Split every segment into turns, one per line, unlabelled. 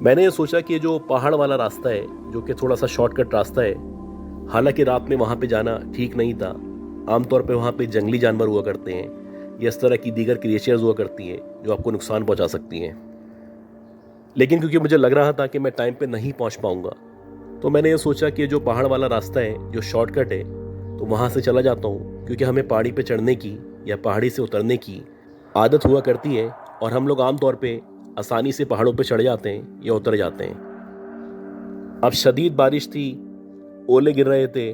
میں نے یہ سوچا کہ جو پہاڑ والا راستہ ہے جو کہ تھوڑا سا شارٹ کٹ راستہ ہے، حالانکہ رات میں وہاں پہ جانا ٹھیک نہیں تھا. عام طور پہ وہاں پہ جنگلی جانور ہوا کرتے ہیں یا اس طرح کی دیگر کریچرز ہوا کرتی ہیں جو آپ کو نقصان پہنچا سکتی ہیں. لیکن کیونکہ مجھے لگ رہا تھا کہ میں ٹائم پہ نہیں پہنچ پاؤں گا، تو میں نے یہ سوچا کہ جو پہاڑ والا راستہ ہے جو شارٹ کٹ ہے تو وہاں سے چلا جاتا ہوں، کیونکہ ہمیں پہاڑی پہ چڑھنے کی یا پہاڑی سے اترنے کی عادت ہوا کرتی ہے اور ہم لوگ عام طور پہ آسانی سے پہاڑوں پہ چڑھ جاتے ہیں یا اتر جاتے ہیں. اب شدید بارش تھی، اولے گر رہے تھے،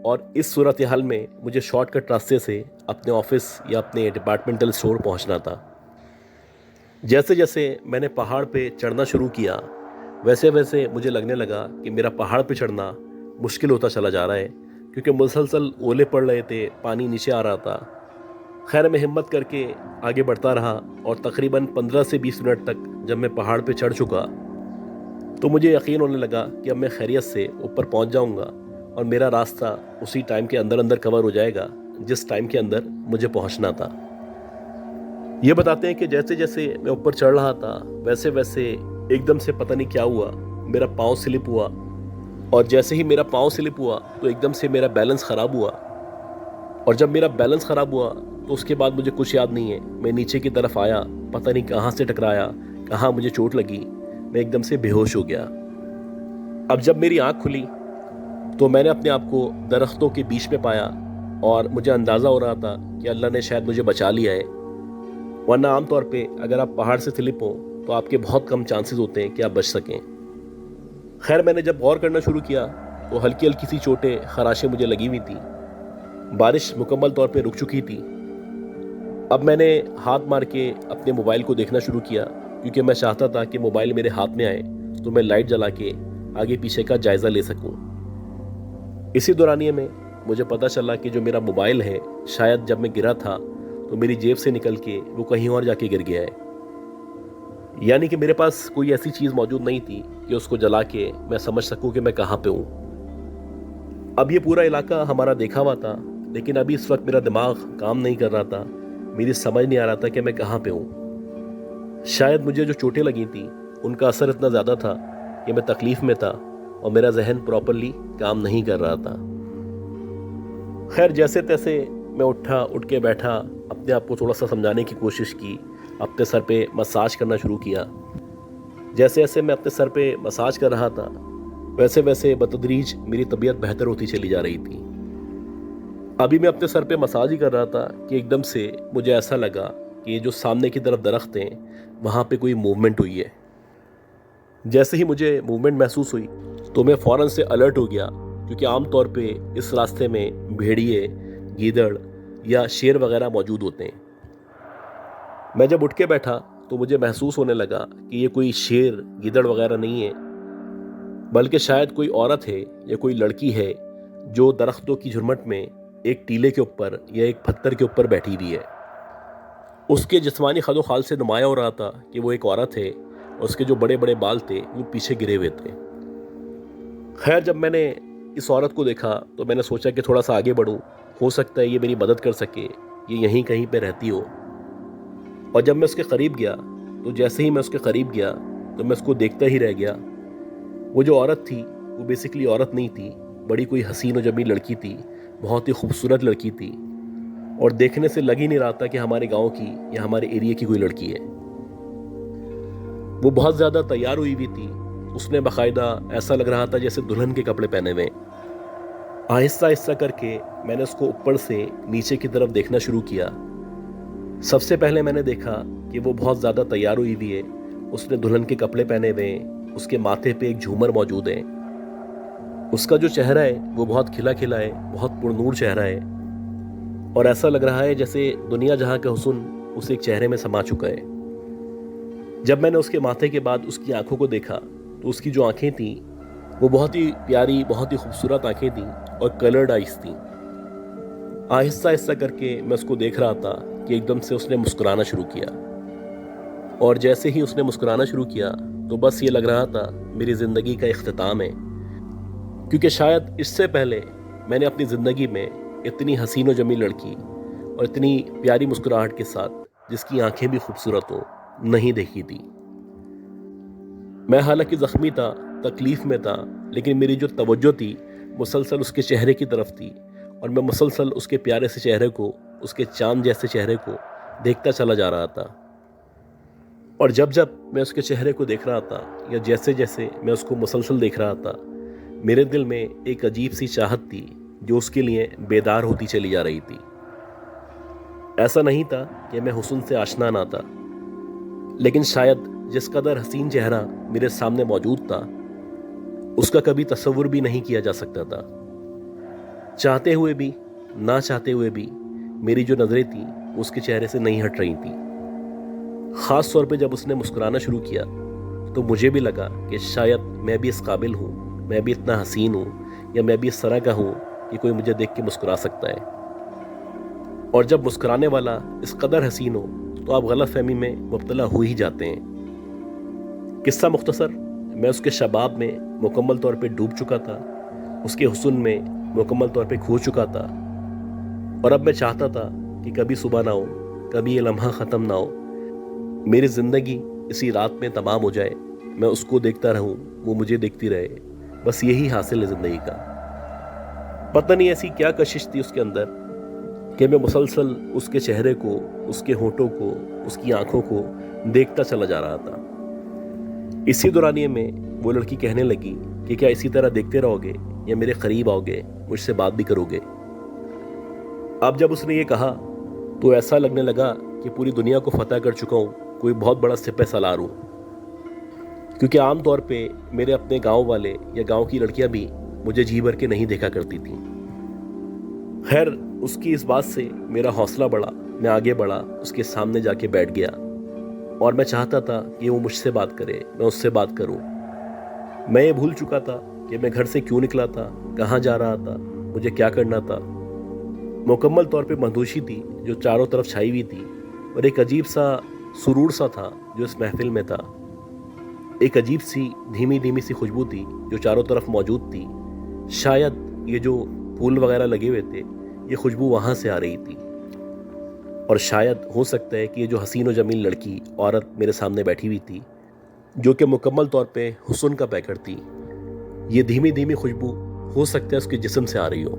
اور اس صورتحال میں مجھے شارٹ کٹ راستے سے اپنے آفس یا اپنے ڈپارٹمنٹل اسٹور پہنچنا تھا. جیسے جیسے میں نے پہاڑ پہ چڑھنا شروع کیا ویسے ویسے مجھے لگنے لگا کہ میرا پہاڑ پہ چڑھنا مشکل ہوتا چلا جا رہا ہے، کیونکہ مسلسل اولے پڑ رہے تھے، پانی نیچے آ رہا تھا. خیر میں ہمت کر کے آگے بڑھتا رہا، اور تقریباً 15 سے 20 منٹ تک جب میں پہاڑ پہ چڑھ چکا تو مجھے یقین ہونے لگا کہ اب میں خیریت سے اوپر پہنچ جاؤں گا اور میرا راستہ اسی ٹائم کے اندر کور ہو جائے گا جس ٹائم کے اندر مجھے پہنچنا تھا. یہ بتاتے ہیں کہ جیسے جیسے میں اوپر چڑھ رہا تھا ویسے ویسے ایک دم سے پتہ نہیں کیا ہوا، میرا پاؤں سلپ ہوا، اور جیسے ہی میرا پاؤں سلپ ہوا تو ایک دم سے میرا بیلنس خراب ہوا، اور جب میرا بیلنس خراب ہوا تو اس کے بعد مجھے کچھ یاد نہیں ہے. میں نیچے کی طرف آیا، پتہ نہیں کہاں سے ٹکرایا، کہاں مجھے چوٹ لگی، میں ایک دم سے بے ہوش ہو گیا. اب جب میری آنکھ کھلی تو میں نے اپنے آپ کو درختوں کے بیچ میں پایا، اور مجھے اندازہ ہو رہا تھا کہ اللہ نے شاید مجھے بچا لیا ہے، ورنہ عام طور پہ اگر آپ پہاڑ سے سلپ ہوں تو آپ کے بہت کم چانسز ہوتے ہیں کہ آپ بچ سکیں. خیر میں نے جب غور کرنا شروع کیا تو ہلکی ہلکی سی چوٹیں، خراشیں مجھے لگی ہوئی تھیں. بارش مکمل طور پہ رک چکی تھی. اب میں نے ہاتھ مار کے اپنے موبائل کو دیکھنا شروع کیا، کیونکہ میں چاہتا تھا کہ موبائل میرے ہاتھ میں آئے تو میں لائٹ جلا کے آگے پیچھے کا جائزہ لے سکوں. اسی دورانیے میں مجھے پتہ چلا کہ جو میرا موبائل ہے شاید جب میں گرا تھا تو میری جیب سے نکل کے وہ کہیں اور جا کے گر گیا ہے. یعنی کہ میرے پاس کوئی ایسی چیز موجود نہیں تھی کہ اس کو جلا کے میں سمجھ سکوں کہ میں کہاں پہ ہوں. اب یہ پورا علاقہ ہمارا دیکھا ہوا تھا، لیکن ابھی اس وقت میرا دماغ کام نہیں کر رہا تھا، میری سمجھ نہیں آ رہا تھا کہ میں کہاں پہ ہوں. شاید مجھے جو چوٹیں لگی تھیں ان کا اثر اتنا زیادہ تھا کہ میں تکلیف میں تھا اور میرا ذہن پراپرلی کام نہیں کر رہا تھا. خیر جیسے تیسے میں اٹھ کے بیٹھا، اپنے آپ کو تھوڑا سا سمجھانے کی کوشش کی، اپنے سر پہ مساج کرنا شروع کیا. جیسے جیسے میں اپنے سر پہ مساج کر رہا تھا ویسے ویسے بتدریج میری طبیعت بہتر ہوتی چلی جا رہی تھی. ابھی میں اپنے سر پہ مساج ہی کر رہا تھا کہ ایک دم سے مجھے ایسا لگا کہ یہ جو سامنے کی طرف درخت ہیں وہاں پہ کوئی موومنٹ ہوئی ہے. جیسے ہی مجھے موومنٹ محسوس ہوئی تو میں فوراً سے الرٹ ہو گیا، کیونکہ عام طور پہ اس راستے میں بھیڑیے، گیدڑ یا شیر وغیرہ موجود ہوتے ہیں. میں جب اٹھ کے بیٹھا تو مجھے محسوس ہونے لگا کہ یہ کوئی شیر گیدڑ وغیرہ نہیں ہے، بلکہ شاید کوئی عورت ہے یا کوئی لڑکی ہے جو درختوں کی جھرمٹ میں ایک ٹیلے کے اوپر یا ایک پتھر کے اوپر بیٹھی ہوئی ہے. اس کے جسمانی خد و خال سے نمایاں ہو رہا تھا کہ وہ ایک عورت ہے، اور اس کے جو بڑے بڑے بال تھے وہ پیچھے گرے ہوئے تھے. خیر جب میں نے اس عورت کو دیکھا تو میں نے سوچا کہ تھوڑا سا آگے بڑھوں، ہو سکتا ہے یہ میری مدد کر سکے، یہ یہیں کہیں پہ رہتی ہو. اور جب میں اس کے قریب گیا تو جیسے ہی میں اس کے قریب گیا تو میں اس کو دیکھتا ہی رہ گیا. وہ جو عورت تھی وہ بیسیکلی عورت نہیں تھی، بڑی کوئی حسین و جمیل لڑکی تھی، بہت ہی خوبصورت لڑکی تھی، اور دیکھنے سے لگ ہی نہیں رہا تھا کہ ہمارے گاؤں کی یا ہمارے ایریے کی کوئی لڑکی ہے. وہ بہت زیادہ تیار ہوئی ہوئی تھی، اس نے باقاعدہ ایسا لگ رہا تھا جیسے دلہن کے کپڑے پہنے ہوئے. آہستہ آہستہ کر کے میں نے اس کو اوپر سے نیچے کی طرف دیکھنا شروع کیا. سب سے پہلے میں نے دیکھا کہ وہ بہت زیادہ تیار ہوئی ہوئی ہے، اس نے دلہن کے کپڑے پہنے ہوئے ہیں، اس کے ماتھے پہ ایک جھومر موجود ہے، اس کا جو چہرہ ہے وہ بہت کھلا کھلا ہے، بہت پرنور چہرہ ہے، اور ایسا لگ رہا ہے جیسے دنیا جہاں کا حسن اس ایک چہرے میں سما چکا ہے. جب میں نے اس کے ماتھے کے بعد اس کی آنکھوں کو دیکھا تو اس کی جو آنکھیں تھیں وہ بہت ہی پیاری، بہت ہی خوبصورت آنکھیں تھیں اور کلرڈ آئیز تھیں. آہستہ آہستہ کر کے میں اس کو دیکھ رہا تھا کہ ایک دم سے اس نے مسکرانا شروع کیا، اور جیسے ہی اس نے مسکرانا شروع کیا تو بس یہ لگ رہا تھا میری زندگی کا اختتام ہے، کیونکہ شاید اس سے پہلے میں نے اپنی زندگی میں اتنی حسین و جمیل لڑکی اور اتنی پیاری مسکراہٹ کے ساتھ جس کی آنکھیں بھی خوبصورت ہوں نہیں دیکھی تھی. میں حالانکہ زخمی تھا، تکلیف میں تھا، لیکن میری جو توجہ تھی مسلسل اس کے چہرے کی طرف تھی، اور میں مسلسل اس کے پیارے سے چہرے کو، اس کے چاند جیسے چہرے کو دیکھتا چلا جا رہا تھا۔ اور جب جب میں اس کے چہرے کو دیکھ رہا تھا، یا جیسے جیسے میں اس کو مسلسل دیکھ رہا تھا، میرے دل میں ایک عجیب سی چاہت تھی جو اس کے لیے بیدار ہوتی چلی جا رہی تھی۔ ایسا نہیں تھا کہ میں حسن سے آشنا نہ تھا، لیکن شاید جس قدر حسین چہرہ میرے سامنے موجود تھا اس کا کبھی تصور بھی نہیں کیا جا سکتا تھا۔ چاہتے ہوئے بھی نہ چاہتے ہوئے بھی میری جو نظریں تھیں اس کے چہرے سے نہیں ہٹ رہی تھیں۔ خاص طور پہ جب اس نے مسکرانا شروع کیا تو مجھے بھی لگا کہ شاید میں بھی اس قابل ہوں، میں بھی اتنا حسین ہوں، یا میں بھی اس طرح کا ہوں کہ کوئی مجھے دیکھ کے مسکرا سکتا ہے۔ اور جب مسکرانے والا اس قدر حسین ہو تو آپ غلط فہمی میں مبتلا ہو ہی جاتے ہیں۔ قصہ مختصر، میں اس کے شباب میں مکمل طور پہ ڈوب چکا تھا، اس کے حسن میں مکمل طور پہ کھو چکا تھا، اور اب میں چاہتا تھا کہ کبھی صبح نہ ہو، کبھی یہ لمحہ ختم نہ ہو، میری زندگی اسی رات میں تمام ہو جائے، میں اس کو دیکھتا رہوں، وہ مجھے دیکھتی رہے، بس یہی حاصل ہے زندگی کا۔ پتہ نہیں ایسی کیا کشش تھی اس کے اندر کہ میں مسلسل اس کے چہرے کو، اس کے ہونٹوں کو، اس کی آنکھوں کو دیکھتا چلا جا رہا تھا۔ اسی دورانیے میں وہ لڑکی کہنے لگی کہ کیا اسی طرح دیکھتے رہو گے یا میرے قریب آؤ گے، مجھ سے بات بھی کرو گے؟ اب جب اس نے یہ کہا تو ایسا لگنے لگا کہ پوری دنیا کو فتح کر چکا ہوں، کوئی بہت بڑا سپہ سالار ہوں، کیونکہ عام طور پہ میرے اپنے گاؤں والے یا گاؤں کی لڑکیاں بھی مجھے جی بھر کے نہیں دیکھا کرتی تھیں۔ خیر، اس کی اس بات سے میرا حوصلہ بڑھا، میں آگے بڑھا، اس کے سامنے جا کے بیٹھ گیا، اور میں چاہتا تھا کہ وہ مجھ سے بات کرے، میں اس سے بات کروں۔ میں یہ بھول چکا تھا کہ میں گھر سے کیوں نکلا تھا، کہاں جا رہا تھا، مجھے کیا کرنا تھا۔ مکمل طور پہ مدہوشی تھی جو چاروں طرف چھائی ہوئی تھی، اور ایک عجیب سا سرور سا تھا جو اس محفل میں تھا۔ ایک عجیب سی دھیمی دھیمی سی خوشبو تھی جو چاروں طرف موجود تھی۔ شاید یہ جو پھول وغیرہ لگے ہوئے تھے، یہ خوشبو وہاں سے آ رہی تھی، اور شاید ہو سکتا ہے کہ یہ جو حسین و جمیل لڑکی، عورت میرے سامنے بیٹھی ہوئی تھی، جو کہ مکمل طور پہ حسن کا پیکر تھی، یہ دھیمی دھیمی خوشبو ہو سکتا ہے اس کے جسم سے آ رہی ہو۔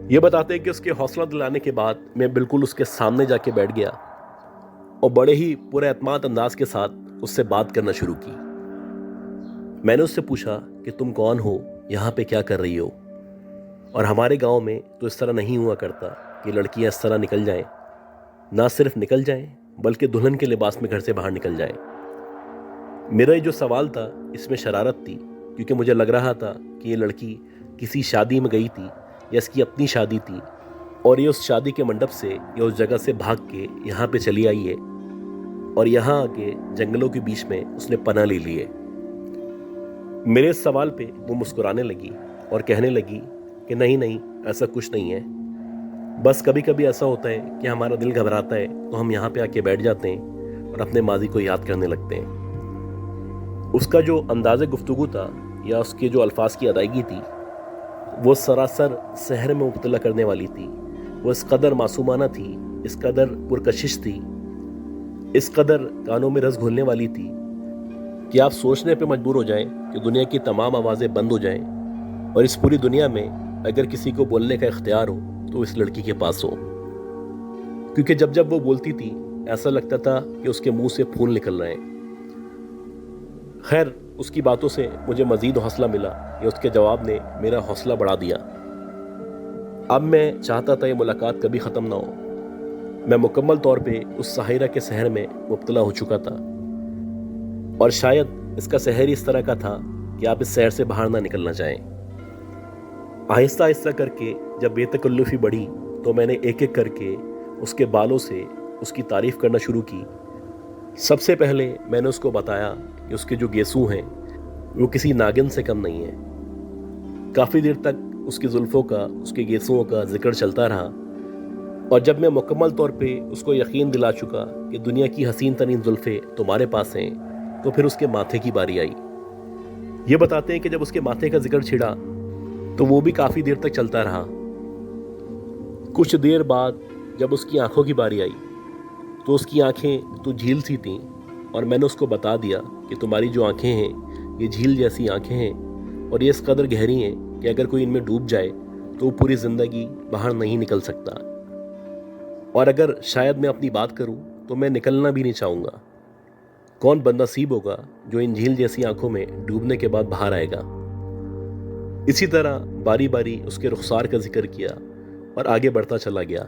یہ بتاتے ہیں کہ اس کے حوصلہ دلانے کے بعد میں بالکل اس کے سامنے جا کے بیٹھ گیا، اور بڑے ہی پورے اعتماد انداز کے ساتھ اس سے بات کرنا شروع کی۔ میں نے اس سے پوچھا کہ تم کون ہو، یہاں پہ کیا کر رہی ہو؟ اور ہمارے گاؤں میں تو اس طرح نہیں ہوا کرتا کہ لڑکیاں اس طرح نکل جائیں، نہ صرف نکل جائیں بلکہ دلہن کے لباس میں گھر سے باہر نکل جائیں۔ میرا یہ جو سوال تھا اس میں شرارت تھی، کیونکہ مجھے لگ رہا تھا کہ یہ لڑکی کسی شادی میں گئی تھی، یا اس کی اپنی شادی تھی، اور یہ اس شادی کے منڈپ سے یا اس جگہ سے بھاگ کے یہاں پہ چلی آئی ہے، اور یہاں آ کے جنگلوں کے بیچ میں اس نے پناہ لے لی ہے۔ میرے اس سوال پہ وہ مسکرانے لگی اور کہنے لگی کہ نہیں نہیں، ایسا کچھ نہیں ہے، بس کبھی کبھی ایسا ہوتا ہے کہ ہمارا دل گھبراتا ہے تو ہم یہاں پہ آ کے بیٹھ جاتے ہیں اور اپنے ماضی کو یاد کرنے لگتے ہیں۔ اس کا جو انداز گفتگو تھا یا اس کے جو الفاظ کی ادائیگی تھی، وہ سراسر سحر میں مبتلا کرنے والی تھی۔ وہ اس قدر معصومانہ تھی، اس قدر پرکشش تھی، اس قدر کانوں میں رس گھولنے والی تھی کہ آپ سوچنے پہ مجبور ہو جائیں کہ دنیا کی تمام آوازیں بند ہو جائیں، اور اس پوری دنیا میں اگر کسی کو بولنے کا اختیار ہو تو اس لڑکی کے پاس ہو، کیونکہ جب جب وہ بولتی تھی ایسا لگتا تھا کہ اس کے منہ سے پھول نکل رہے ہیں۔ خیر، اس کی باتوں سے مجھے مزید حوصلہ ملا، یا اس کے جواب نے میرا حوصلہ بڑھا دیا۔ اب میں چاہتا تھا یہ ملاقات کبھی ختم نہ ہو۔ میں مکمل طور پہ اس ساحرہ کے سحر میں مبتلا ہو چکا تھا، اور شاید اس کا سحر اس طرح کا تھا کہ آپ اس سحر سے باہر نہ نکلنا چاہیں۔ آہستہ آہستہ کر کے جب بے تکلفی بڑھی تو میں نے ایک ایک کر کے اس کے بالوں سے اس کی تعریف کرنا شروع کی۔ سب سے پہلے میں نے اس کو بتایا کہ اس کے جو گیسو ہیں وہ کسی ناگن سے کم نہیں ہیں۔ کافی دیر تک اس کی زلفوں کا، اس کے گیسوؤں کا ذکر چلتا رہا، اور جب میں مکمل طور پہ اس کو یقین دلا چکا کہ دنیا کی حسین ترین زلفیں تمہارے پاس ہیں، تو پھر اس کے ماتھے کی باری آئی۔ یہ بتاتے ہیں کہ جب اس کے ماتھے کا ذکر چھڑا تو وہ بھی کافی دیر تک چلتا رہا۔ کچھ دیر بعد جب اس کی آنکھوں کی باری آئی تو اس کی آنکھیں تو جھیل سی تھیں، اور میں نے اس کو بتا دیا کہ تمہاری جو آنکھیں ہیں یہ جھیل جیسی آنکھیں ہیں اور یہ اس قدر گہری ہیں کہ اگر کوئی ان میں ڈوب جائے تو وہ پوری زندگی باہر نہیں نکل سکتا، اور اگر شاید میں اپنی بات کروں تو میں نکلنا بھی نہیں چاہوں گا۔ کون بد نصیب ہوگا جو ان جھیل جیسی آنکھوں میں ڈوبنے کے بعد باہر آئے گا۔ اسی طرح باری باری اس کے رخسار کا ذکر کیا اور آگے بڑھتا چلا گیا۔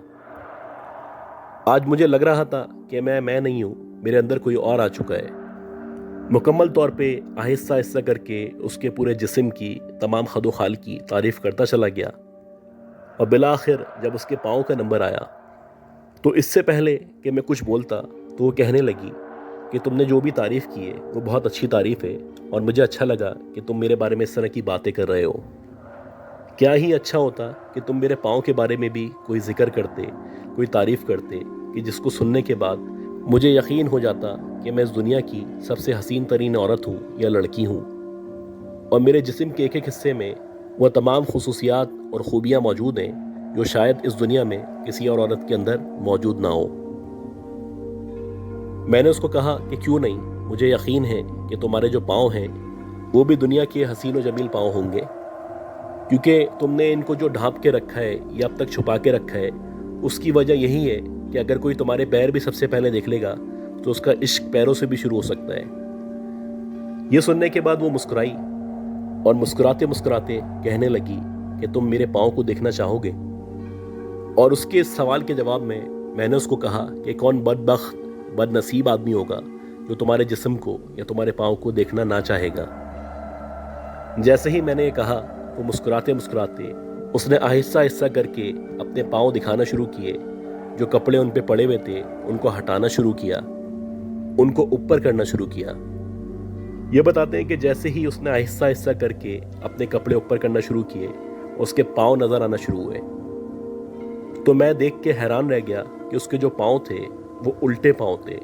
آج مجھے لگ رہا تھا کہ میں نہیں ہوں، میرے اندر کوئی اور آ چکا ہے۔ مکمل طور پہ آہستہ آہستہ کر کے اس کے پورے جسم کی تمام خد و خال کی تعریف کرتا چلا گیا، اور بالآخر جب اس کے پاؤں کا نمبر آیا تو اس سے پہلے کہ میں کچھ بولتا تو وہ کہنے لگی کہ تم نے جو بھی تعریف کی ہے وہ بہت اچھی تعریف ہے، اور مجھے اچھا لگا کہ تم میرے بارے میں اس طرح کی باتیں کر رہے ہو۔ کیا ہی اچھا ہوتا کہ تم میرے پاؤں کے بارے میں بھی کوئی ذکر کرتے، کوئی تعریف کرتے کہ جس کو سننے کے بعد مجھے یقین ہو جاتا کہ میں اس دنیا کی سب سے حسین ترین عورت ہوں یا لڑکی ہوں، اور میرے جسم کے ایک ایک حصے میں وہ تمام خصوصیات اور خوبیاں موجود ہیں جو شاید اس دنیا میں کسی اور عورت کے اندر موجود نہ ہو۔ میں نے اس کو کہا کہ کیوں نہیں، مجھے یقین ہے کہ تمہارے جو پاؤں ہیں وہ بھی دنیا کے حسین و جمیل پاؤں ہوں گے، کیونکہ تم نے ان کو جو ڈھانپ کے رکھا ہے یا اب تک چھپا کے رکھا ہے اس کی وجہ یہی ہے کہ اگر کوئی تمہارے پیر بھی سب سے پہلے دیکھ لے گا تو اس کا عشق پیروں سے بھی شروع ہو سکتا ہے۔ یہ سننے کے بعد وہ مسکرائی اور مسکراتے مسکراتے کہنے لگی کہ تم میرے پاؤں کو دیکھنا چاہو گے، اور اس کے اس سوال کے جواب میں نے اس کو کہا کہ کون بدبخت بد نصیب آدمی ہوگا جو تمہارے جسم کو یا تمہارے پاؤں کو دیکھنا نہ چاہے گا۔ جیسے ہی میں نے یہ کہا وہ مسکراتے مسکراتے اس نے آہستہ آہستہ کر کے اپنے پاؤں دکھانا شروع کیے، جو کپڑے ان پہ پڑے ہوئے تھے ان کو ہٹانا شروع کیا، ان کو اوپر کرنا شروع کیا۔ یہ بتاتے ہیں کہ جیسے ہی اس نے آہستہ آہستہ کر کے اپنے کپڑے اوپر کرنا شروع کیے اس کے پاؤں نظر آنا شروع ہوئے، تو میں دیکھ کے حیران رہ گیا کہ اس کے جو پاؤں تھے وہ الٹے پاؤں تھے،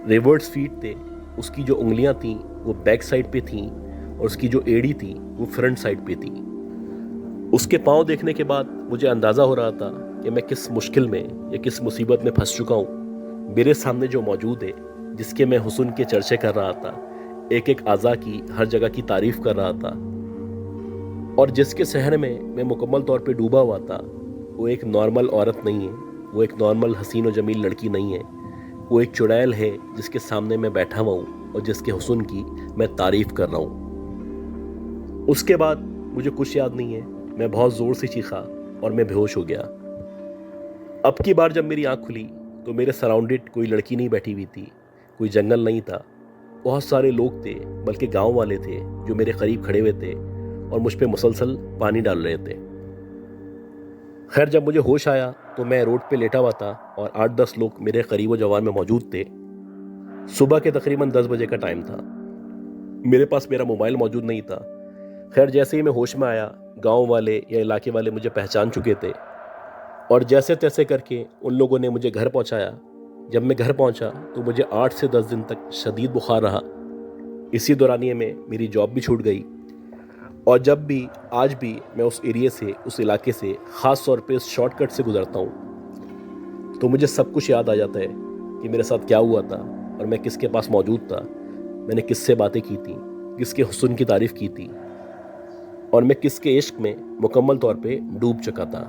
ریورس فیٹ تھے۔ اس کی جو انگلیاں تھیں وہ بیک سائڈ پہ تھیں اور اس کی جو ایڑی تھی وہ فرنٹ سائڈ پہ تھی۔ اس کے پاؤں دیکھنے کے بعد مجھے اندازہ ہو رہا تھا کہ میں کس مشکل میں یا کس مصیبت میں پھنس چکا ہوں۔ میرے سامنے جو موجود ہے، جس کے میں حسن کے چرچے کر رہا تھا، ایک ایک اعضاء کی ہر جگہ کی تعریف کر رہا تھا، اور جس کے سحر میں مکمل طور پہ ڈوبا ہوا تھا، وہ ایک نارمل عورت نہیں ہے، وہ ایک نارمل حسین و جمیل لڑکی نہیں ہے، وہ ایک چڑیل ہے جس کے سامنے میں بیٹھا ہوا ہوں اور جس کے حسن کی میں تعریف کر رہا ہوں۔ اس کے بعد مجھے کچھ یاد نہیں ہے، میں بہت زور سے چیخا اور میں بے ہوش ہو گیا۔ اب کی بار جب میری آنکھ کھلی تو میرے سراؤنڈڈ کوئی لڑکی نہیں بیٹھی ہوئی تھی، کوئی جنگل نہیں تھا، بہت سارے لوگ تھے، بلکہ گاؤں والے تھے جو میرے قریب کھڑے ہوئے تھے اور مجھ پہ مسلسل پانی ڈال رہے تھے۔ خیر جب مجھے ہوش آیا تو میں روڈ پہ لیٹا ہوا تھا اور 8-10 لوگ میرے قریب و جوار میں موجود تھے۔ صبح کے تقریباً 10 بجے کا ٹائم تھا، میرے پاس میرا موبائل موجود نہیں تھا۔ خیر جیسے ہی میں ہوش میں آیا، گاؤں والے یا علاقے والے مجھے پہچان چکے تھے، اور جیسے تیسے کر کے ان لوگوں نے مجھے گھر پہنچایا۔ جب میں گھر پہنچا تو مجھے 8 سے 10 دن تک شدید بخار رہا۔ اسی دورانیے میں میری جاب بھی چھوٹ گئی، اور جب بھی آج بھی میں اس ایریے سے، اس علاقے سے، خاص طور پہ اس شارٹ کٹ سے گزرتا ہوں تو مجھے سب کچھ یاد آ جاتا ہے کہ میرے ساتھ کیا ہوا تھا اور میں کس کے پاس موجود تھا، میں نے کس سے باتیں کی تھیں، کس کے حسن کی تعریف کی تھی، اور میں کس کے عشق میں مکمل طور پہ ڈوب چکا تھا۔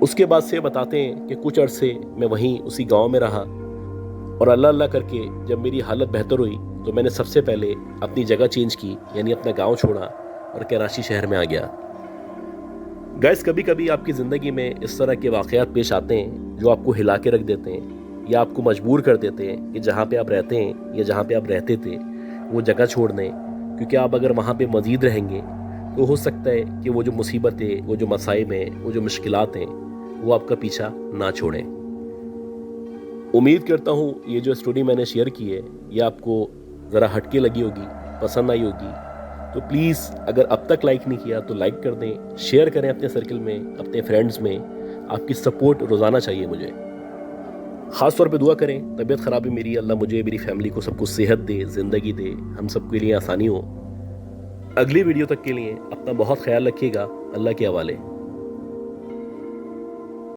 اس کے بعد سے بتاتے ہیں کہ کچھ عرصے میں وہیں اسی گاؤں میں رہا، اور اللہ اللہ کر کے جب میری حالت بہتر ہوئی تو میں نے سب سے پہلے اپنی جگہ چینج کی، یعنی اپنا گاؤں چھوڑا اور کراچی شہر میں آ گیا۔ گائز کبھی کبھی آپ کی زندگی میں اس طرح کے واقعات پیش آتے ہیں جو آپ کو ہلا کے رکھ دیتے ہیں یا آپ کو مجبور کر دیتے ہیں کہ جہاں پہ آپ رہتے ہیں یا جہاں پہ آپ رہتے تھے وہ جگہ چھوڑ دیں، کیونکہ آپ اگر وہاں پہ مزید رہیں گے تو ہو سکتا ہے کہ وہ جو مصیبتیں، وہ جو مصائب ہیں، وہ جو مشکلات ہیں وہ آپ کا پیچھا نہ چھوڑیں۔ امید کرتا ہوں یہ جو اسٹوری میں نے شیئر کی ہے یہ آپ کو ذرا ہٹ کے لگی ہوگی، پسند آئی ہوگی، تو پلیز اگر اب تک لائک نہیں کیا تو لائک کر دیں، شیئر کریں اپنے سرکل میں، اپنے فرینڈز میں۔ آپ کی سپورٹ روزانہ چاہیے مجھے۔ خاص طور پہ دعا کریں، طبیعت خراب ہے میری، اللہ مجھے، میری فیملی کو، سب کو صحت دے، زندگی دے، ہم سب کے لیے آسانی ہو۔ اگلی ویڈیو تک کے لیے اپنا بہت خیال رکھیے گا، اللہ کے حوالے۔